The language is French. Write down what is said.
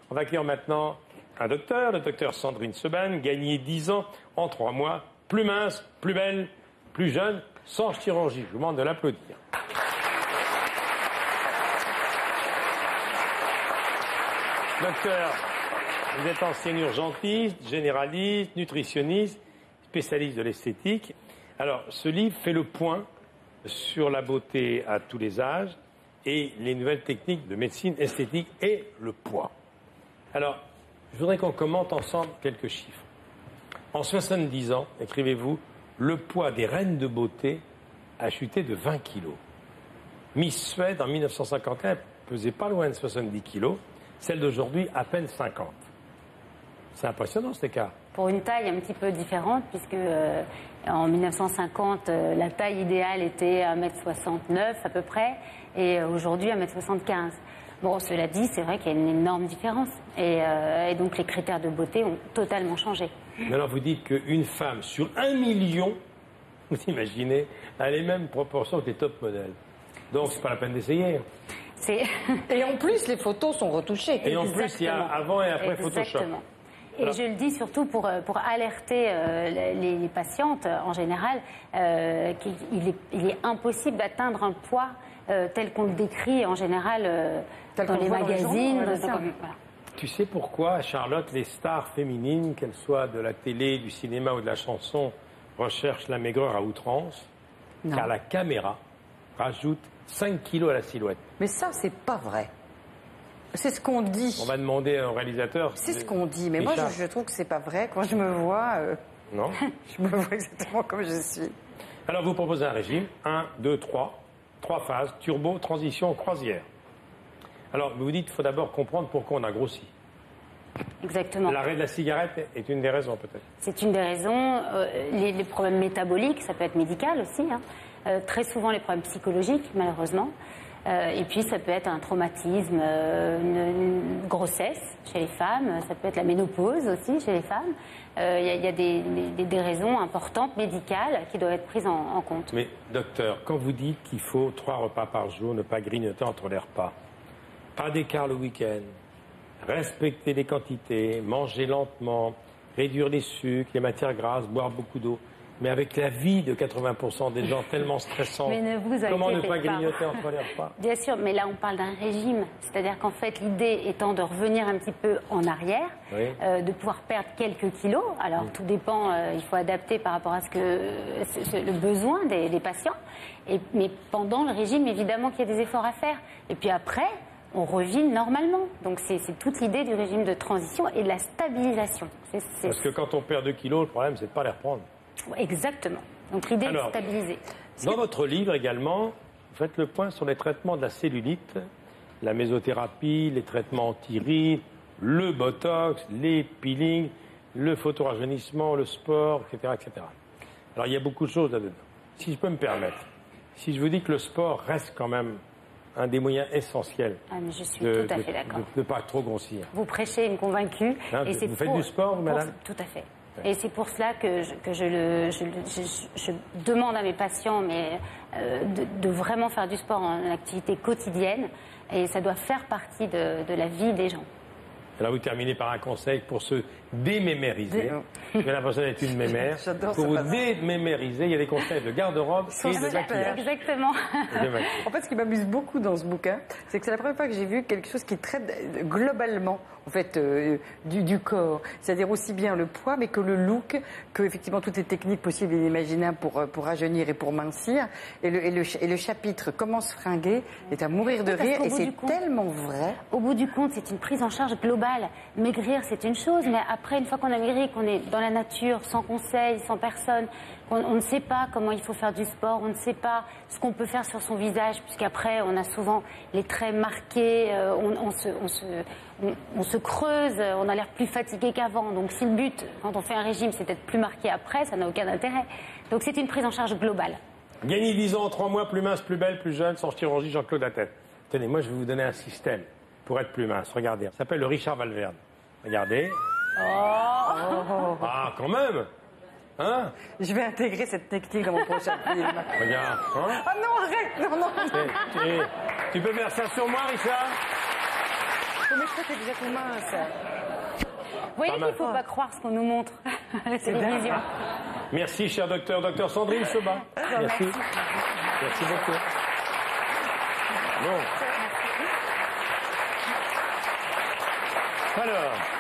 On va accueillir maintenant un docteur, le docteur Sandrine Seban, gagné 10 ans en 3 mois, plus mince, plus belle, plus jeune, sans chirurgie. Je vous demande de l'applaudir. Docteur, vous êtes ancien urgentiste, généraliste, nutritionniste, spécialiste de l'esthétique. Alors, ce livre fait le point sur la beauté à tous les âges et les nouvelles techniques de médecine esthétique et le poids. Alors, je voudrais qu'on commente ensemble quelques chiffres. En 70 ans, écrivez-vous, le poids des reines de beauté a chuté de 20 kilos. Miss Suède, en 1951, pesait pas loin de 70 kilos. Celle d'aujourd'hui, à peine 50. C'est impressionnant, cet écart. Pour une taille un petit peu différente, puisque en 1950, la taille idéale était 1m69 à peu près, et aujourd'hui 1m75. Bon, cela dit, c'est vrai qu'il y a une énorme différence. Et donc les critères de beauté ont totalement changé. Mais alors vous dites qu'une femme sur 1 million, vous imaginez, a les mêmes proportions que les top modèles. Donc c'est pas la peine d'essayer. Et en plus, les photos sont retouchées. Et en plus, il y a avant et après Photoshop. Et alors, je le dis surtout pour alerter les patientes, en général, qu'il est impossible d'atteindre un poids tel qu'on le décrit, en général, dans les magazines. Voilà. Tu sais pourquoi, Charlotte, les stars féminines, qu'elles soient de la télé, du cinéma ou de la chanson, recherchent la maigreur à outrance? Car la caméra rajoute 5 kilos à la silhouette. Mais ça, c'est pas vrai. C'est ce qu'on dit. On va demander au réalisateur. C'est ce qu'on dit, mais moi, je trouve que c'est pas vrai. Quand je me vois, non, je me vois exactement comme je suis. Alors, vous proposez un régime 1, 2, 3 phases, turbo, transition, croisière. Alors, vous dites qu'il faut d'abord comprendre pourquoi on a grossi. Exactement. L'arrêt de la cigarette est une des raisons, peut-être. C'est une des raisons. Les problèmes métaboliques, ça peut être médical aussi. Très souvent, les problèmes psychologiques, malheureusement. Et puis, ça peut être un traumatisme, une grossesse chez les femmes. Ça peut être la ménopause aussi chez les femmes. Il y a des raisons importantes, médicales, qui doivent être prises en compte. Mais, docteur, quand vous dites qu'il faut 3 repas par jour, ne pas grignoter entre les repas, pas d'écart le week-end, respecter les quantités, manger lentement, réduire les sucres, les matières grasses, boire beaucoup d'eau. Mais avec la vie de 80% des gens tellement stressants, comment ne pas grignoter entre les repas? Bien sûr, mais là on parle d'un régime. C'est-à-dire qu'en fait l'idée étant de revenir un petit peu en arrière, de pouvoir perdre quelques kilos. Alors tout dépend, il faut adapter par rapport à le besoin des patients. Mais pendant le régime, évidemment qu'il y a des efforts à faire. Et puis après, on revit normalement. Donc c'est toute l'idée du régime de transition et de la stabilisation. Parce que quand on perd 2 kilos, le problème c'est de ne pas les reprendre. Exactement. Donc l'idée est de stabiliser. Dans votre livre également, vous faites le point sur les traitements de la cellulite, la mésothérapie, les traitements anti-rides, le botox, les peelings, le photorajeunissement, le sport, etc., etc. Alors il y a beaucoup de choses là-dedans. Si je peux me permettre, si je vous dis que le sport reste quand même un des moyens essentiels mais je suis tout à fait d'accord. De ne pas trop grossir. Vous prêchez une convaincue. Vous faites du sport, madame? Tout à fait. Et c'est pour cela que je demande à mes patients de vraiment faire du sport en activité quotidienne. Et ça doit faire partie de la vie des gens. Alors vous terminez par un conseil pour se démémériser. J'ai l'impression d'être une mémère. Pour vous démémériser, il y a des conseils de garde-robe et de maquillage. Exactement. En fait, ce qui m'amuse beaucoup dans ce bouquin, c'est que c'est la première fois que j'ai vu quelque chose qui traite globalement, en fait, du corps. C'est-à-dire aussi bien le poids, mais que le look, que effectivement toutes les techniques possibles et imaginables pour rajeunir et pour mincir. Et le chapitre Comment se fringuer est à mourir de rire, et c'est tellement vrai. Au bout du compte, c'est une prise en charge globale. Maigrir, c'est une chose, mais après, une fois qu'on a maigri, qu'on est dans la nature, sans conseil, sans personne, on ne sait pas comment il faut faire du sport, on ne sait pas ce qu'on peut faire sur son visage, puisqu'après, on a souvent les traits marqués, on se creuse, on a l'air plus fatigué qu'avant. Donc si le but, quand on fait un régime, c'est d'être plus marqué après, ça n'a aucun intérêt. Donc c'est une prise en charge globale. Gagner 10 ans en 3 mois, plus mince, plus belle, plus jeune, sans chirurgie, Jean-Claude Lattès. Tenez, moi je vais vous donner un système pour être plus mince. Regardez, ça s'appelle le Richard Valverde. Regardez. Ah, quand même. Hein? Je vais intégrer cette technique dans mon prochain film. Regarde. Hein? Ah non, arrête. Non. Tu peux faire ça sur moi, Richard? mais je crois que c'est déjà tout mince. Vous voyez qu'il ne faut pas croire ce qu'on nous montre à la télévision. Merci, cher docteur. Docteur Sandrine Sebat. Merci. Merci beaucoup. Bon. Alors.